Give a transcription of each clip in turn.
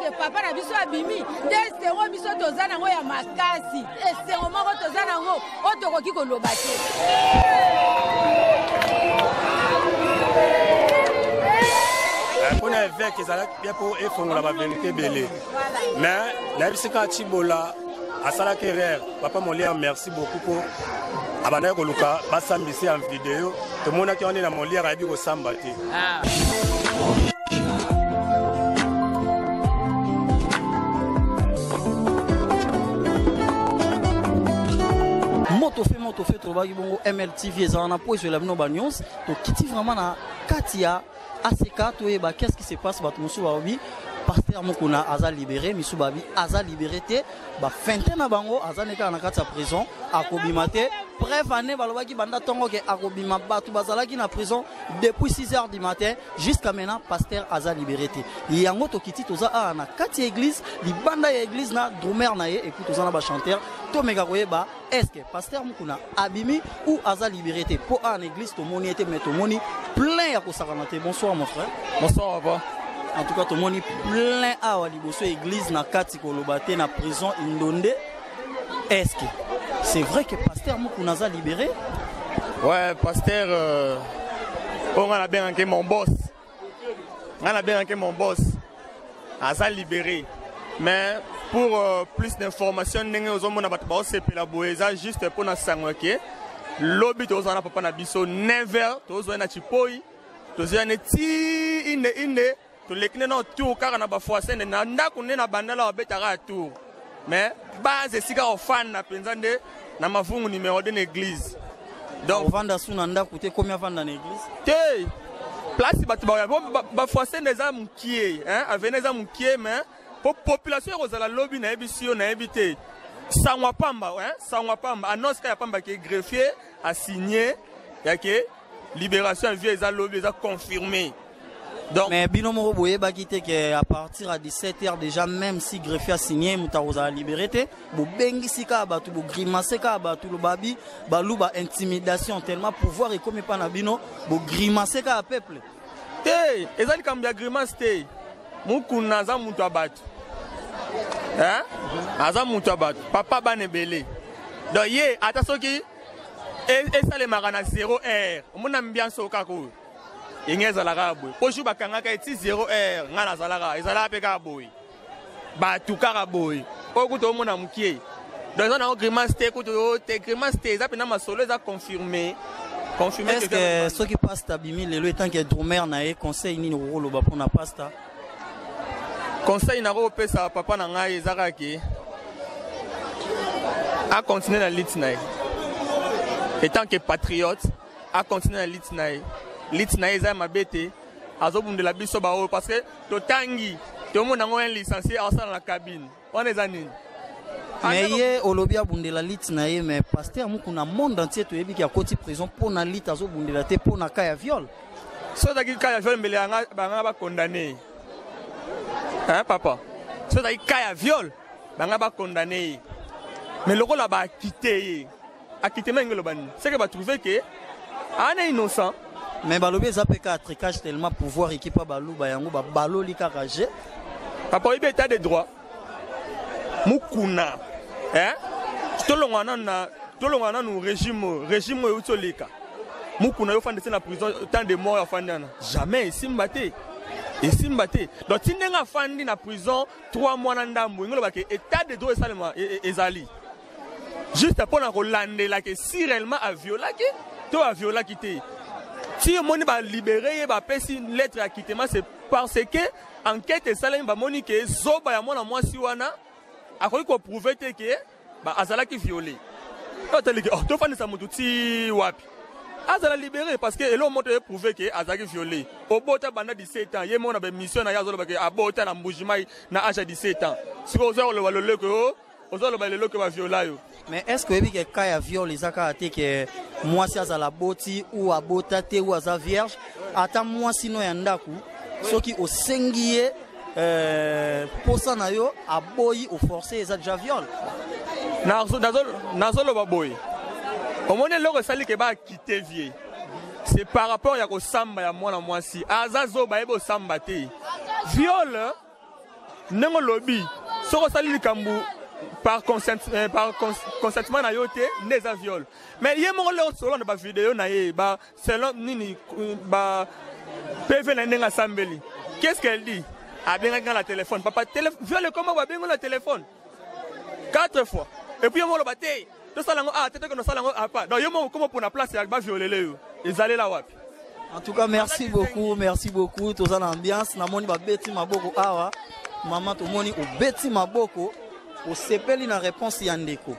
que papa na biso abimi te sengo biso tozana ngo ya makasi sengo moko tozana ngo otokoki koloba te. On a évêque qui est pour effoncer la vérité belé. Mais la bisika chibola asala kerer papa Molière merci beaucoup pour abana ko luka basambisi en vidéo to mona ki on est na Molière abi ko sambati. Moto fait trop bongo MLTV ça on a posé la no news to kiti vraiment na katia ACK to eba qu'est-ce qui se passe ba musu ba obi pasteur mokuna aza libéré misu babi aza libéré te ba fente na bango aza neka na kati ya prison akobima te bref année balobaki banda tongo ke akobima batu bazalaki na prison depuis 6h du matin jusqu'à maintenant pasteur aza libéré te yango to kiti toza a na kati ya église libanda ya église na drummer na ye et puis toza na ba chanteur to meka koyeba est-ce que pasteur mokuna abimi ou aza libéré te po a na église to moni ete mais to moni plein ya kosakana te. Bonsoir mon frère. Bonsoir papa. En tout cas, tout le monde est plein à l'église na kati kolobate na prison indonde. Est-ce que c'est vrai que pasteur Moukunaza libéré? Ouais, pasteur, on a bien que mon boss. On a bien que mon boss a libéré. Mais pour plus d'informations, nous avons juste pour nous savoir lobby to zana papa na biso never to zo na chipoi to zo na ti ine to lekne na tour car na ba foise na ndako ne na bandala obetaka tour mais base sika ofan na penzande na mavungu numéro de l'église donc vanda suna ndako te combien vanda na église te place batu ba foise neza mukie hein aveneza mukie mais pour population rozala lobby na ebisio na ebité Sangwa Pamba, hein? Sangwa Pamba, annonce qu'il y a Pamba qui est greffier, a signé, il y a que libération à vie, ils ont confirmé. Donc, mais Binomo Boye Bakite que à partir à 17h déjà, même si greffier a signé, Moutarosa a libéré, vous bengi sika batu, vous grimacez ka batu, le babi, balouba intimidation tellement pouvoir et comme pas nabino, vous grimacez ka peuple. Hey, ils ont comme bien grimace, Moukunaza Moutabat. Hein? Aza Moutabat, papa Banebele. Donc, yé, attention qui et ça les marana 0R. Mon ambiance au Kakou. Ingez à la rabou. Pochou Bakanga est 0R. Nana Zalara, Ezala Pekaboui. Batu Karaboui. Okuto mon amoukier. Donc, on a un grimace té, te grimace té, ça peut ma solo, ça confirmé. Est-ce que ceux qui passent à Bimi, le temps que Drummer n'a conseil ni rôle pour na pasta? Conseil na ropé sa papa na ngai ezaraki a continuer la litnaï. Étant que patriote, a continuer la litnaï. Litnaï za mabete azobunde la biso ba parce que totangi to mo nango un licencié en dans la cabine. On est anine. Mais yé olobia bunde la litnaï mais pasteur mukuna monde entier to yebi ki a koti prison pour na lit azobunde la te pour na kaya viol. So da ki kaya viol mbele nga ba condamné. Hein, papa? C'est un cas de viol, on va condamner. Mais le rôle là-bas, quitter. A quitter même le ban. C'est que va trouver que on est innocent. Mais balobé ça peut qu'être tricage tellement pouvoir équipe balou bayango balo li karage. Papa il état de droit. Mukuna. Hein? Tout le monde na régime utolika. Mukuna yo fande na prison tant de morts fandana. Jamais ici mbaté. Et si mbaté donc si n'enga fandi na prison 3 mois na ndambo ngolo bake état de droit salema ezali juste pour na rolande la que si réellement a violé que to a violé quitté si moni ba libérer ba pesi lettre à quittement c'est parce que enquête salema ba moni que zoba ya mona mwasi wana akoki ko prouver que ba azala ki violé to fandi sa mutu ti wapi Azala libéré parce que l'homme a prouvé que Azaki violé. Au bout de 17 ans, il y a une mission à Yazolo qui a beau temps à Mboujimai na âge de 17 ans. Si vous avez le que va violer. Mais est-ce que les cas viol les akate que moi si Azala boti ou à botate ou à vierge, attends moi sinon yandaku, ceux qui au sengié pour ça na yo a boyi au forcé les déjà viol. Nazolo baboy. Au moment où sali ke ba quitter vie, c'est par rapport à ko samba ya mwana mwasi. Azazo ba ebo samba te. Viol nengo lobby soko sali likambu par consentement na yote les viol mais yé mon le solo na ba vidéo na yé ba selon nini ba PV na ndenga sambeli qu'est-ce qu'elle dit a bien dans la téléphone papa viol comment va bien le téléphone 4 fois et puis mon le baté to salango tete que no salango pas donc yé mon comment pour na place ya ba violer yo ils allaient là wapi. En tout cas merci beaucoup tous en ambiance na moni ba beti maboko awa maman to moni o beti maboko au sepeli na réponse ya ndeko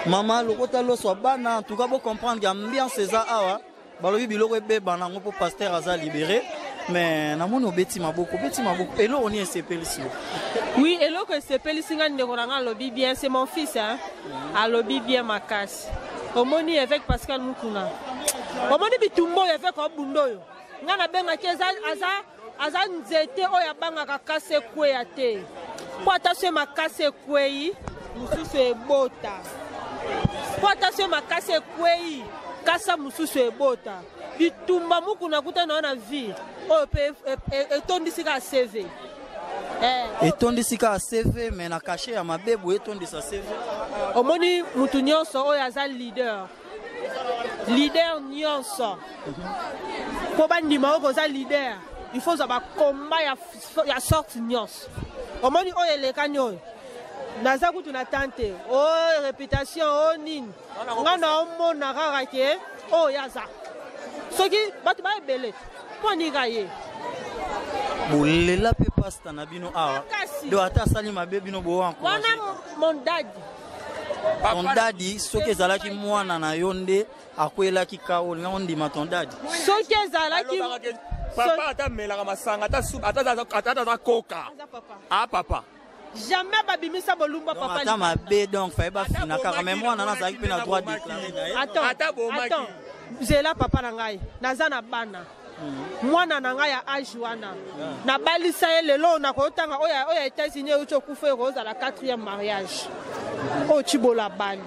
maman lokota lo so bana en tout cas pour comprendre l'ambiance eza awa balobi biloko ebeba nango pour pasteur aza libéré mais na moni o beti maboko elo oni sepeli si oui elo que sepeli singa ndeko nanga lobi bien c'est mon fils hein a lobi bien makasi omoni avec Pascal Mukuna omoni bitumbo avec obundoyo ngana benga keza aza nzete oya banga kakase kwe ya te po attention makase kwei mususu ebota po attention makase kwei kasa mususu ebota bitumba Mukuna kuta na vie o pe etondisika CV etondisika CV mais na caché ya mabebu etondisa CV omoni mutu nyonso oyo aza leader nyonso po bandima oko za leader il faut za ba combat ya sorte nyonso omoni oyo elekani oyo naza kutu na tante o réputation o nini ngana omona kaka ke oyo yaza soki bato baebele po anika ye bolela pe pasta na bino awa do ata sali mabe bino bo wana mon dadi soki ezalaki mwana na yo nde akwelaki kao nga ondima ton dadi soki ezalaki papa ata melaka masanga ata koka papa jamais babimisa bolumba papa ata mabe donc faye bafina kaka mais mwana nazalaki mpe na droit déclaré attends zela papa na ngai naza na bana mwana na ngai ya age wana na balisa ye lelo na kotanga oya États-Unis euti okufa ekoza la 4e mariage oyo cibola bani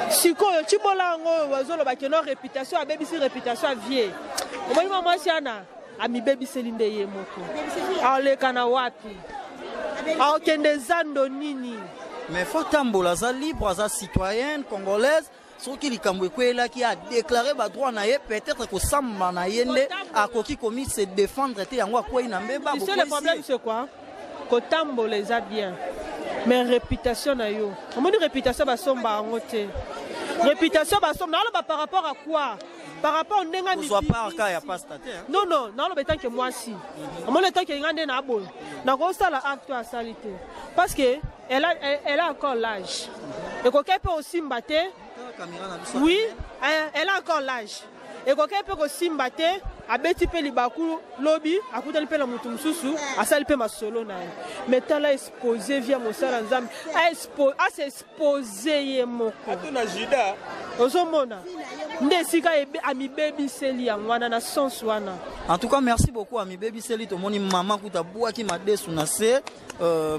sikoyo cibola yango bazoloba keno réputation abebisi réputation avie omoni mwasi ana amibebiseli nde ye moko aoleka na wapi aokende zando nini mais faut tambola aza libre aza citoyenne congolaise soki likambo ekwelaki a déclaré ba droit na ye peut-être que samba na yende akoki komi se défendre te yango akwei na mbeba c'est le problème c'est quoi kotambola eza bien mais réputation na yo omoni réputation basomba yango te réputation basomba naloba par rapport à quoi par rapport au ndenga mi soit pas cas ya pasta te non naloba tant que moi si omoni tant que ngande na boy na ko sala acte à salité parce que elle a encore l'âge et ko kepe aussi mbate. Oui, elle a encore l'âge. Et quelqu'un peut aussi mbattre, a bêti pe libaku lobby, a coûté le pe la moutoum sousou, a sali pe ma solo na. Mais t'as la exposé via mon sœur Nzam, a s'exposé ye moko. Atuna jida. Ozomona. Ndesika ami baby seli ya mwana na sens wana. En tout cas, merci beaucoup ami baby seli to moni maman kuta bouaki ma desu na se.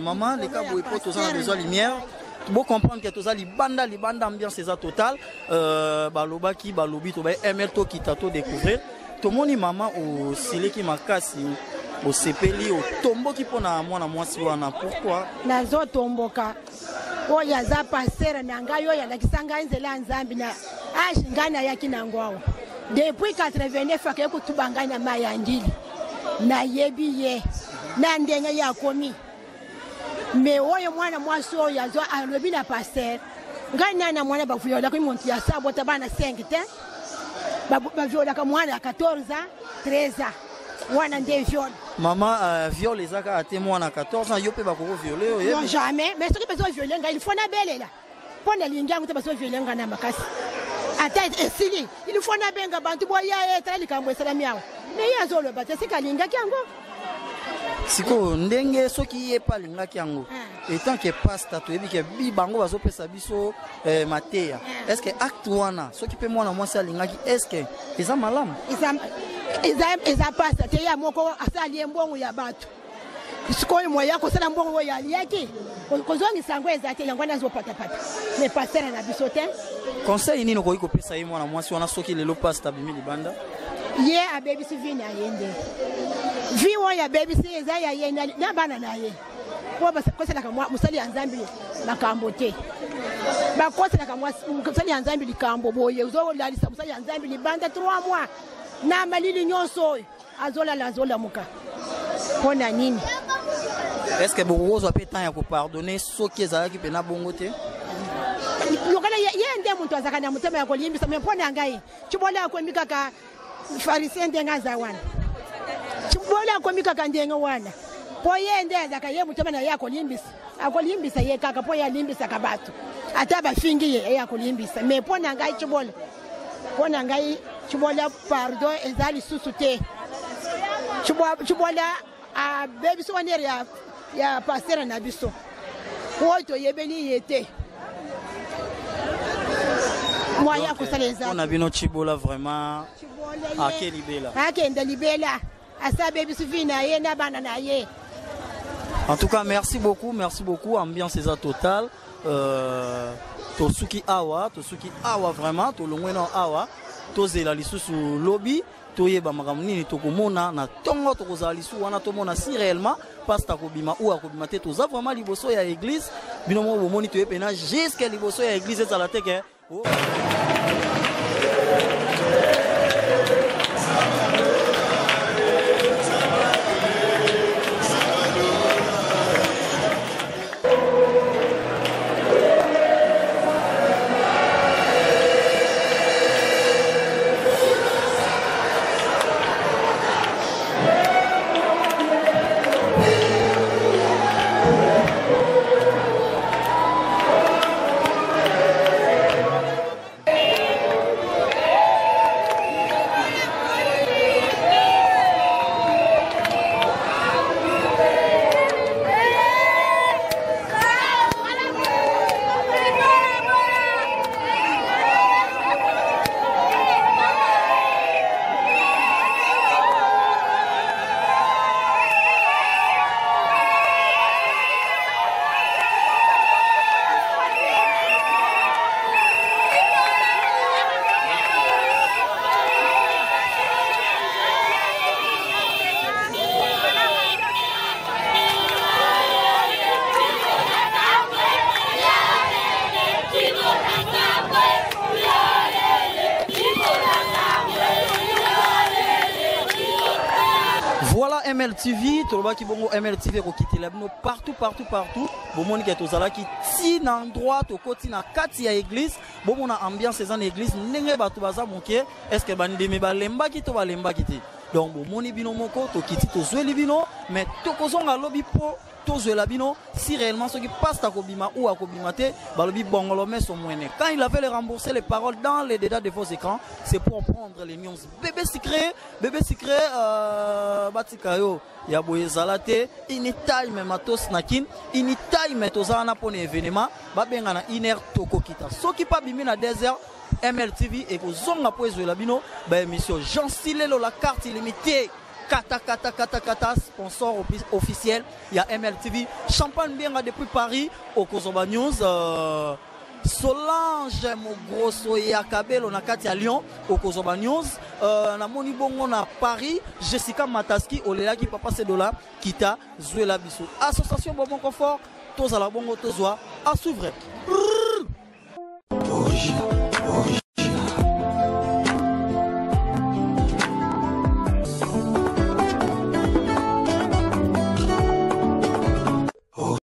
Maman, les cas boy poto ça besoin lumière. Bon comprendre que tout ça libanda ambiance c'est total balobaki balobi to ba ML to kitato découvrir to moni maman au sileki makasi au sepeli au tomboki pona mwana mwasi wana pourquoi nazo tomboka oya za passer na ngayo ya lakisanga nzela nzambi na ashingana yaki na ngwao depuis 89 akye kutubanganya mayandili na yebiye na ndenya ya komi. Mais oyo mwana mwasi oyo azo alobi na passer ngana na mwana baviola ko monti ya sabo tabana 5 te baviola ka mwana 14 13 wana nde viol maman viol ezaka ate mwana 14 ans yo pe bakoko violer oyo non jamais mais ce qui peut violer nga il faut na belela pona linga nguta baso violer nga na makasi ata esili il faut na benga bantu boya etali kamwe salami yawo mais yazo lo bate sikalinga kyango siko ndenge soki ye pa lingaki yango etant que pasta to ebi ke bi bango bazopesa biso mateya est-ce que acte wana soki pe mwana mwasi alingaki est-ce que eza malamu eza pasta te ya moko asali mbongo ya bato siko moya ko sala mbongo ya liaki kozongi sango eza te yango nazo pata mais passer na biso te conseil nini ko ikopesa ye mwana mwasi wana soki lelo pasta bimi libanda ye abebi sivina yende viwo ya baby si eza ya ye na bana na ye ko ba ko sala kamwa musali ya nzambi makambo te ba ko sala kamwa musali ya nzambi likambo boye uzo la lisa musali ya nzambi libanda 3 mois na malili nyonso azola muka pona nini. Est-ce que vous avez temps à pardonner ceux qui ont été bongoté? Lokala yende muntu azakana mutema ya kolimbisa mpona ngai chibola ko mikaka farisien ndenga za wana chibola ko mikaka ndenga wana po yende azaka ye mutema na yako limbisa ye kaka po ya limbisa kabatu ataba fingi ye ya kolimbisa me pona ngai chibola pardon ezali susute chibola a baby so wanere ya pasteur na biso woto yebeli yete moyen ko saleza on a vu notre chibola vraiment à quel libela libela asa baby sufina ye na bana na ye. En tout cas merci beaucoup ambiance est totale tosuki awa vraiment to longwena awa tozela lisusu lobby toyeba makambo nini tokomona na tongo tokozala lisu wana tomona si réellement pasta kobima ou akobima te toza vraiment liboso ya église bino mo bomoni toyepena jusqu'à liboso ya église ezala te ke MLTV, Tolobaki Bongo MLTV Rokiti Labino partout. Bomoni qui tozala qui tine en droit au côté na kati ya église. Bomona ambiance dans l'église nenge batu baza monke. Est-ce que bandi me balemba ki to balemba kiti. Donc bomoni bino moko to kiti to zweli bino mais to kozonga lobi po to zwela bino si réellement ce qui passe à kobima ou à kobimate balobi bongolo mais son moine. Quand il avait rembourser les paroles dans les détails de vos écrans, c'est pour prendre les nuances. Bébé secret batikayo ya boyezalate anytime matos nakin anytime tozana pour événement babenga na iner toko kita soki pa bimi na désert MLTV et kozonga po ezwela bino ba émission Jean Stilelo la carte illimitée kata sponsor officiel il y a MLTV champagne bien depuis Paris au Kozoba News Solange Mogrosso ya Kabelo na kati ya Lyon au Kozoba News na moni bongo na Paris Jessica Mataski olela ki papa Sedola kita Zwela Biso association Bon Confort tozala bongo tozwa à s'ouvrir.